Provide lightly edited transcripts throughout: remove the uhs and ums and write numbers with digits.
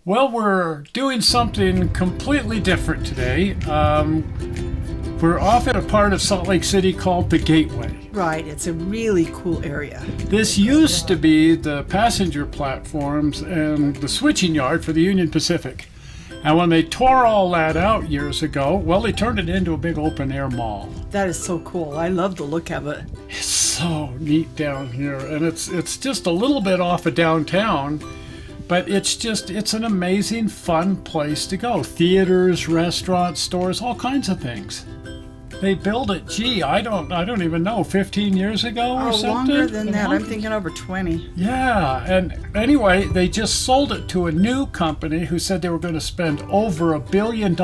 Well, we're doing something completely different today. We're off at a part of Salt Lake City called the Gateway. Right, it's a really cool area. This used to be the passenger platforms and the switching yard for the Union Pacific. And when they tore all that out years ago, well, they turned it into a big open air mall. That is so cool. I love the look of it. It's so neat down here, and it's just a little bit off of downtown, but it's an amazing, fun place to go. Theaters, restaurants, stores, all kinds of things. They built it, I don't even know, 15 years ago or something? Longer than that. I'm thinking over 20. Yeah, and anyway, they just sold it to a new company who said they were going to spend over $1 billion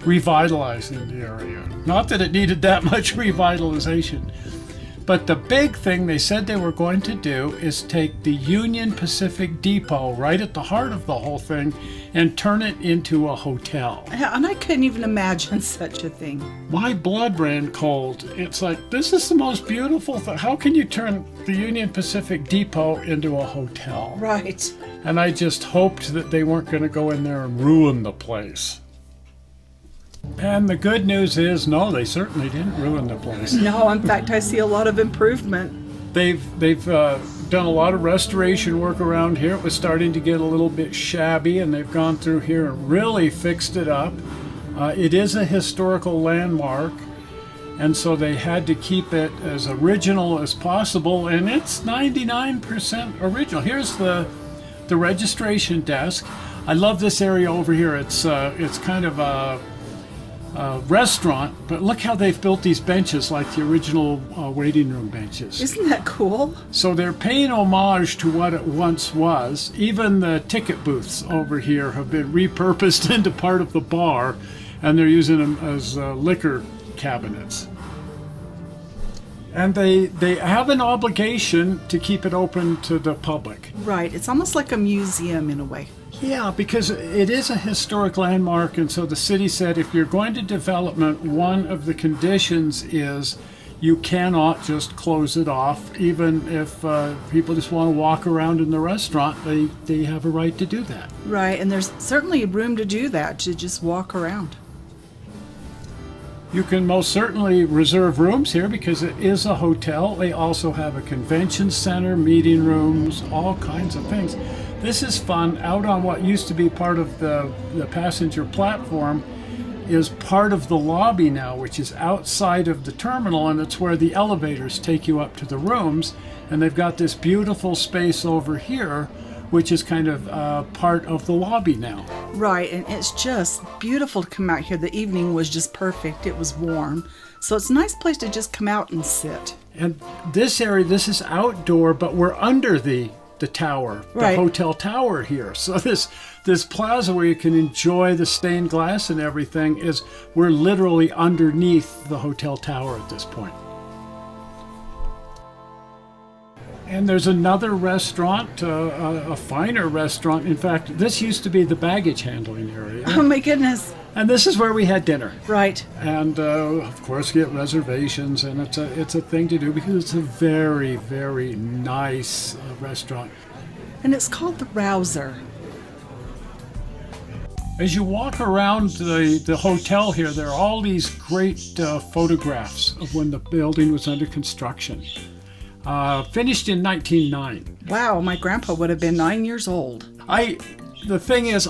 revitalizing the area. Not that it needed that much revitalization. But the big thing they said they were going to do is take the Union Pacific Depot right at the heart of the whole thing and turn it into a hotel. And I couldn't even imagine such a thing. My blood ran cold. It's like, this is the most beautiful thing. How can you turn the Union Pacific Depot into a hotel? Right. And I just hoped that they weren't going to go in there and ruin the place. And the good news is, no, they certainly didn't ruin the place. No, in fact, I see a lot of improvement. They've done a lot of restoration work around here. It was starting to get a little bit shabby, and they've gone through here and really fixed it up. It is a historical landmark, and so they had to keep it as original as possible, and it's 99% original. Here's the registration desk. I love this area over here. It's kind of a restaurant, but look how they've built these benches like the original waiting room benches. Isn't that cool? So they're paying homage to what it once was. Even the ticket booths over here have been repurposed into part of the bar, and they're using them as liquor cabinets. And they have an obligation to keep it open to the public. Right, it's almost like a museum in a way. Yeah, because it is a historic landmark, and so the city said if you're going to development, one of the conditions is you cannot just close it off. Even if people just want to walk around in the restaurant, they have a right to do that. Right, and there's certainly room to do that, to just walk around. You can most certainly reserve rooms here because it is a hotel. They also have a convention center, meeting rooms, all kinds of things. This is fun. Out on what used to be part of the passenger platform is part of the lobby now, which is outside of the terminal, and it's where the elevators take you up to the rooms. And they've got this beautiful space over here, which is kind of part of the lobby now. Right, and it's just beautiful to come out here. The evening was just perfect. It was warm. So it's a nice place to just come out and sit. And this area, this is outdoor, but we're under the tower, right. The hotel tower here. So this plaza where you can enjoy the stained glass and everything we're literally underneath the hotel tower at this point. And there's another restaurant, a finer restaurant. In fact, this used to be the baggage handling area. Oh my goodness. And this is where we had dinner. Right. And of course, get reservations, and it's a thing to do because it's a very, very nice restaurant. And it's called the Rouser. As you walk around the hotel here, there are all these great photographs of when the building was under construction. Finished in 1909. Wow, my grandpa would have been 9 years old. The thing is,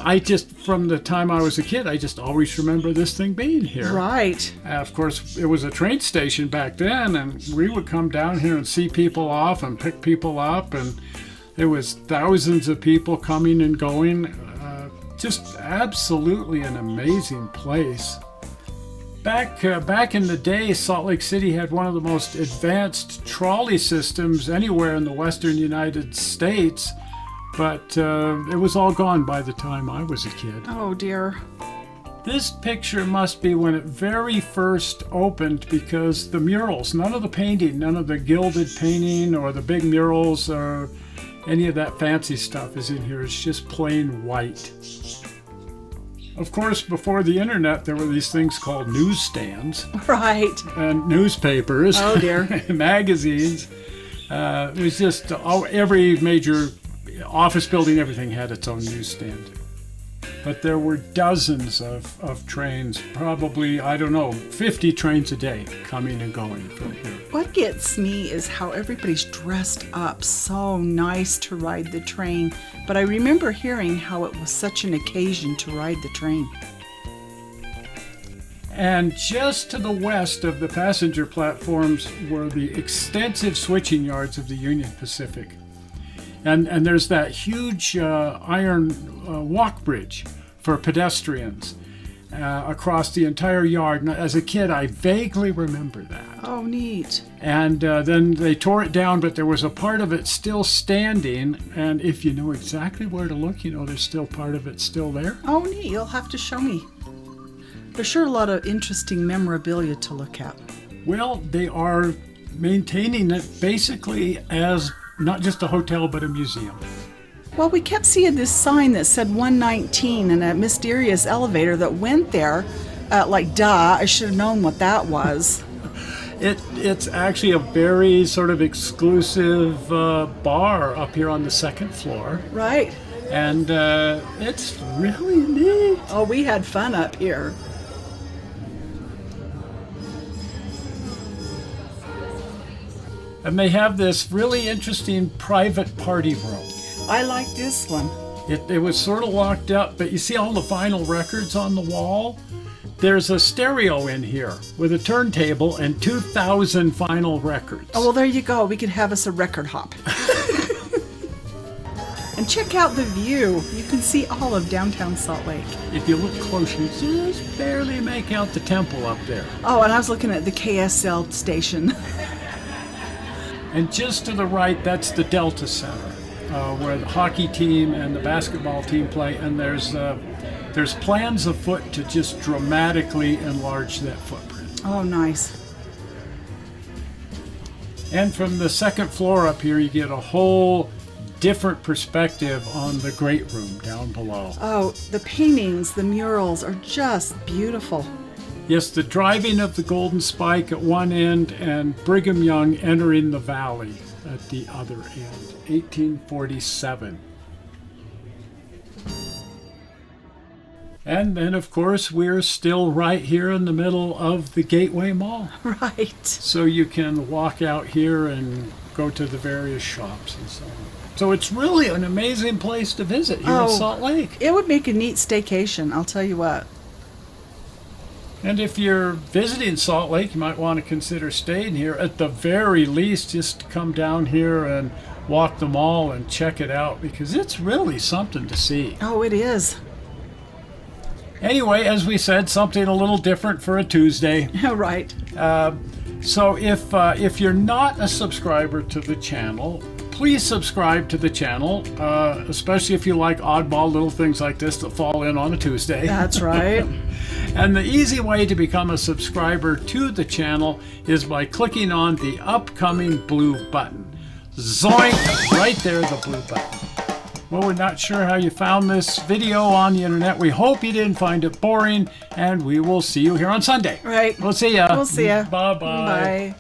from the time I was a kid, I just always remember this thing being here. Right. Of course, it was a train station back then, and we would come down here and see people off and pick people up, and there was thousands of people coming and going. Just absolutely an amazing place. Back in the day, Salt Lake City had one of the most advanced trolley systems anywhere in the western United States. But it was all gone by the time I was a kid. Oh, dear. This picture must be when it very first opened, because the murals, none of the painting, none of the gilded painting or the big murals or any of that fancy stuff is in here. It's just plain white. Of course, before the internet, there were these things called newsstands. Right. And newspapers. Oh, dear. Magazines. It was just every major office building, everything had its own newsstand. but there were dozens of trains, probably, I don't know, 50 trains a day coming and going from here. What gets me is how everybody's dressed up so nice to ride the train, but I remember hearing how it was such an occasion to ride the train. And just to the west of the passenger platforms were the extensive switching yards of the Union Pacific. And there's that huge iron walk bridge for pedestrians across the entire yard. And as a kid, I vaguely remember that. Oh, neat. And then they tore it down, but there was a part of it still standing. And if you know exactly where to look, you know there's still part of it still there. Oh, neat. You'll have to show me. There's sure a lot of interesting memorabilia to look at. Well, they are maintaining it basically as not just a hotel, but a museum. Well, we kept seeing this sign that said 119 and a mysterious elevator that went there. I should have known what that was. It's actually a very sort of exclusive bar up here on the second floor. Right. And it's really neat. Oh, we had fun up here. And they have this really interesting private party room. I like this one. It was sort of locked up, but you see all the vinyl records on the wall? There's a stereo in here with a turntable and 2,000 vinyl records. Oh, well, there you go. We could have us a record hop. And check out the view. You can see all of downtown Salt Lake. If you look close, you just barely make out the temple up there. Oh, and I was looking at the KSL station. And just to the right, that's the Delta Center, where the hockey team and the basketball team play. And there's plans afoot to just dramatically enlarge that footprint. Oh, nice. And from the second floor up here, you get a whole different perspective on the great room down below. Oh, the paintings, the murals are just beautiful. Yes, the driving of the Golden Spike at one end and Brigham Young entering the valley at the other end, 1847. And then, of course, we're still right here in the middle of the Gateway Mall. Right. So you can walk out here and go to the various shops and so on. So it's really an amazing place to visit here in Salt Lake. It would make a neat staycation, I'll tell you what. And if you're visiting Salt Lake, you might want to consider staying here. At the very least, just come down here and walk the mall and check it out, because it's really something to see. Oh, it is. Anyway, as we said, something a little different for a Tuesday. Right. So if you're not a subscriber to the channel, please subscribe to the channel, especially if you like oddball little things like this that fall in on a Tuesday. That's right. And the easy way to become a subscriber to the channel is by clicking on the upcoming blue button. Zoink! Right there, the blue button. Well, we're not sure how you found this video on the internet. We hope you didn't find it boring, and we will see you here on Sunday. Right. We'll see ya. We'll see ya. Bye-bye. Bye.